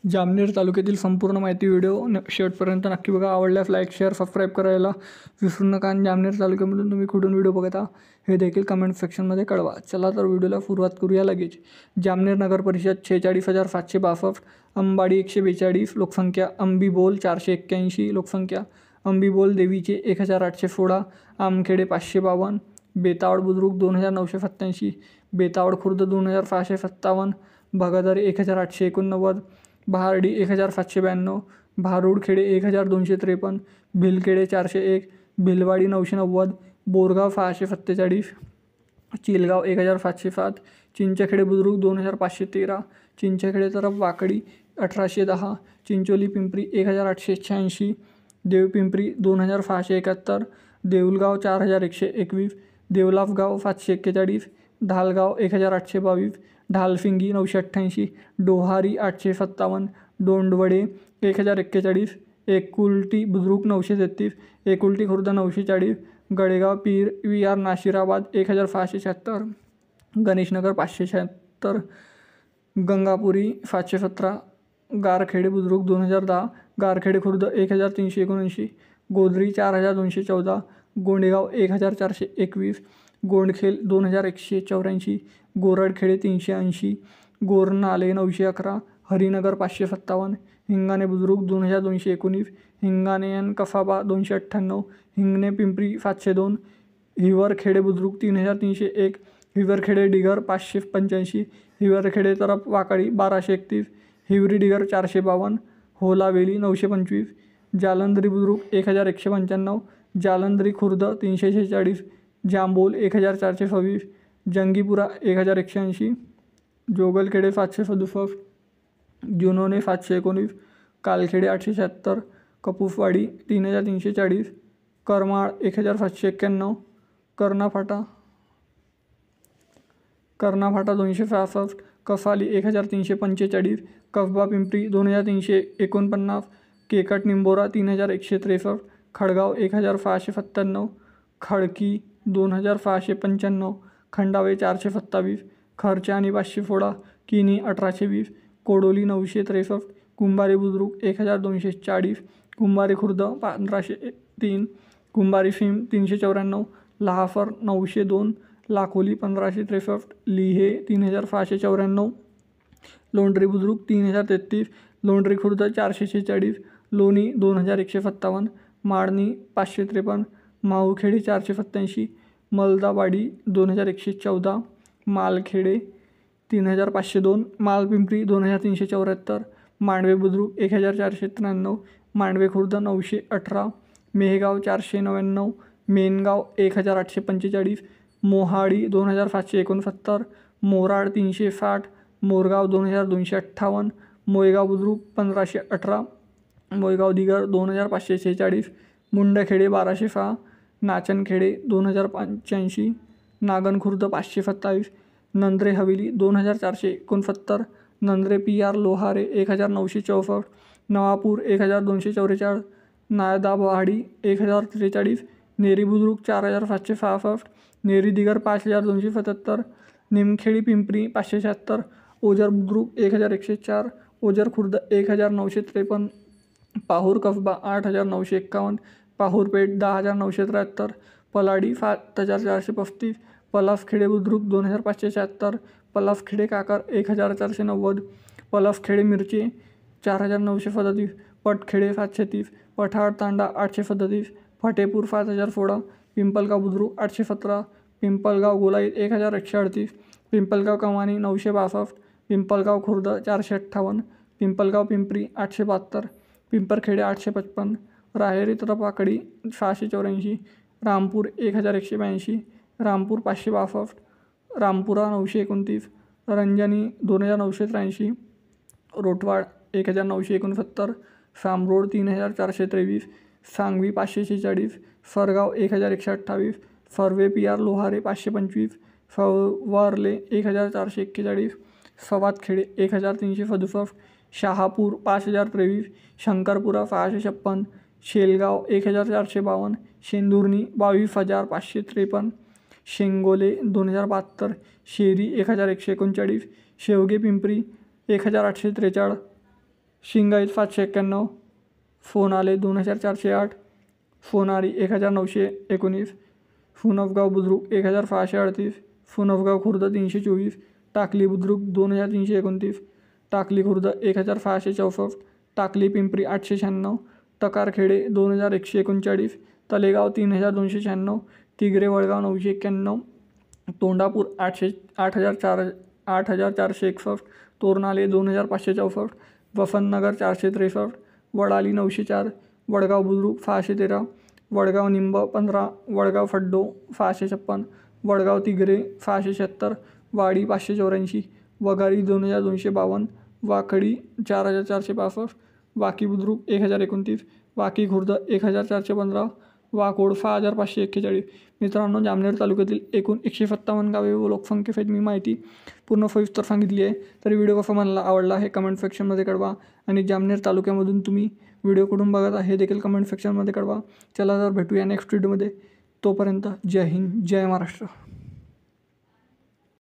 जामनेर तालुक्यातील संपूर्ण माहिती व्हिडिओ शेवटपर्यंत नक्की बघा. आवडल्यास लाईक शेअर सबस्क्राईब करायला विसरू नका. आणि जामनेर तालुक्यामधून तुम्ही कुठून व्हिडिओ बघता हे देखील कमेंट सेक्शनमध्ये कळवा. चला तर व्हिडिओला सुरुवात करूया लगेच. जामनेर नगर परिषद 46,762, अंबाडी 142 लोकसंख्या, अंबिबोल 481 लोकसंख्या, अंबिबोल देवीचे 1,816, आमखेडे 552, बेतावड बुद्रुक 2,987, बेतावड खुर्द 2,657, भगादारी 1,889, बहारडी 1,792, भारूडखेडे 1,253, भिलखेडे 401, भिलवाडी 990, बोरगाव 647, चिलगाव 1,707, चिंचखेडे बुद्रुक 2,513, चिंचखेडे तरफ वाकडी 1,810, चिंचोली पिंपरी 1,886, देवपिंपरी 2,671, देऊलगाव 4,121, देवलाफगाव 741, ढालगाव 1,822, ढालफिंगी 988, डोहारी 857, दोंडवडे 1,041, एकुलटी बुद्रुक 933, एकुलटी खुर्द 940, गडेगाव PVR नाशिराबाद 1,676, गणेशनगर 576, गंगापुरी 717, गारखेडे बुद्रुक 2,010, गारखेडे खुर्द 1,379, गोधरी 4,214, गोंडेगाव 1,421, गोंडखेल 2,184, गोरडखेडे 380, गोरनाले 911, हरिनगर 557, हिंगाणे बुद्रुक 2,219, हिंगाणेयन कफाबा 298, हिंगणे पिंपरी 702, हिवरखेडे बुद्रुक 3,301, हिवरखेडे डिगर 585, हिवरखेडे तरफ वाकडी 1,231, हिवरी डिगर 452, होलावेली 925, जालंधरी बुद्रुक 1,195, जालंधरी खुर्द 346, जांबोल 1,426, जंगीपुरा 1,180, जोगलखेडे 767, जुनोने 719, कालखेडे 876, कपुफवाडी 3,340, करमाळ 1,791, कर्णाफाटा 266, कसाली 1,345, कसबा पिंपरी 2,349, केकट निंबोरा 3,163, खडगाव 1,697, खडकी 2,695, खंडावे 427, खर्चानी 500, किनी 1,820, कोडोली 963, कुंभारी बुद्रुक 1,240, कुंभारी खुर्द 1,503, कुंभारी फिम 394, लहाफर 902, लाखोली 1,563, लिहे 3,694, लोंढरी बुद्रुक 3,033, लोंढरी खुर्द 446, लोणी 2,157, माडणी 553, माहूरखेडे 487, मलदावाडी 2,114, मालखेडे 3,502, मालपिंपरी 2,374, मांडवे बुद्रुक 1,493, मांडवे खुर्द 918, मेहगाव 499, मेनगाव 1,845, मोहाडी 2,769, मोराड 360, मोरगाव 2,258, मोयगाव बुद्रुक 1,518, मोयगाव दिगर 2,546, मुंडखेडे 1,206, नाचनखेडे 2,085, नागनखुर्द 527, नंद्रे हवेली 2,469, नंद्रे PR लोहारे 1,964, नवापूर 1,244, नायदाबवाडी 1,043, नेरी बुद्रुक 4,766, नेरी दिगर 5,277, निमखेडी पिंपरी 576, ओझर बुद्रुक 1,104, ओझर खुर्द 1,953, पाहूर कसबा 8,951, पाहूरपेठ 10,973, पलाडी 7,435, पलासखेडे बुद्रुक 2,576, पलासखेडे काकर 1,490, पलासखेडे मिरचे 4,937, पटखेडे 730, पठार तांडा 837, फटेपूर 5,016, पिंपलगाव बुद्रुक 817, पिंपलगाव गोलाई 1,138, पिंपलगाव कमानी 962, पिंपलगाव खुर्द 458, पिंपलगाव पिंपरी 872, पिंपरखेडे 855, राहेरी तरपाकडी 684, रामपूर 1,182, रामपूर 562, रामपुरा 929, रंजनी 2,983, रोटवाड 1,969, सामरोड 3,423, सांगवी 546, सरगाव 1,128, सर्वे PR लोहारे 525, सवारले 1,441, सवातखेडे 1,367, शहापूर 5,023, शंकरपुरा 656, शेलगाव 1,452, शेंदुर्णी 22,553, शेंगोले 2,072, शेरी 1,139, शेवगे पिंपरी 1,843, शिंगाईत 591, फोनाले 2408, फोनारी 1919, फुनफगाव बुद्रुक 1638, फुनफगाव खुर्द 324, टाकली बुद्रुक 2329, टाकली खुर्द 1664, टाकली पिंपरी 896, टकारखेडे 2139, तलेगाव 3296, तिगरे वडगाव 991, तोंडापूर 8461, तोरणाले 2564, वसंतनगर 463, वडाली 904, वडगाव बुद्रुक 613, वडगाव निंब 15, वडगाव फड्डो 656, वडगाव तिगरे 676, वाडी 584, वगारी 2252, वाकडी 4465, वाकी बुद्रुक 1029, वाकी खुर्द 1415, वाकोड 6541. मित्रांनो, जामनेर तालुक्यातील एकूण 157 गावे व लोकसंख्येसहित मी माहिती पूर्ण सविस्तर सांगितली आहे. तर व्हिडिओ कसा मला आवडला हे कमेंट सेक्शनमध्ये कळवा आणि जामनेर तालुक्यामधून तुम्ही व्हिडिओ कुठून बघत आहे हे देखील कमेंट सेक्शनमध्ये कळवा. चला तर भेटूया नेक्स्ट व्हिडिओमध्ये. तोपर्यंत जय हिंद, जय महाराष्ट्र.